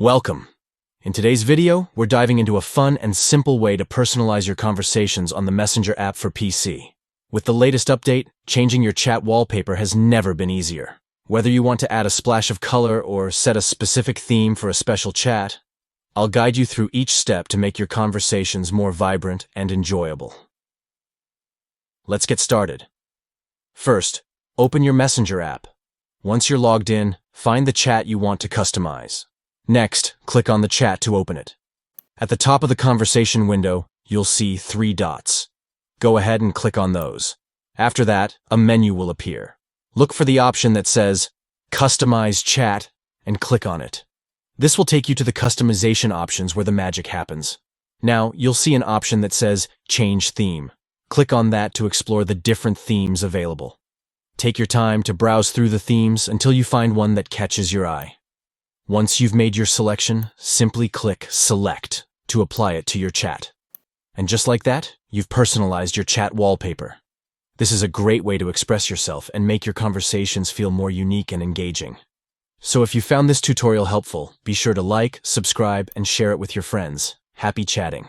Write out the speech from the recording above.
Welcome. In today's video, we're diving into a fun and simple way to personalize your conversations on the Messenger app for PC. With the latest update, changing your chat wallpaper has never been easier. Whether you want to add a splash of color or set a specific theme for a special chat, I'll guide you through each step to make your conversations more vibrant and enjoyable. Let's get started. First, open your Messenger app. Once you're logged in, find the chat you want to customize. Next, click on the chat to open it. At the top of the conversation window, you'll see 3 dots. Go ahead and click on those. After that, a menu will appear. Look for the option that says Customize Chat and click on it. This will take you to the customization options where the magic happens. Now, you'll see an option that says Change Theme. Click on that to explore the different themes available. Take your time to browse through the themes until you find one that catches your eye. Once you've made your selection, simply click Select to apply it to your chat. And just like that, you've personalized your chat wallpaper. This is a great way to express yourself and make your conversations feel more unique and engaging. So if you found this tutorial helpful, be sure to like, subscribe, and share it with your friends. Happy chatting!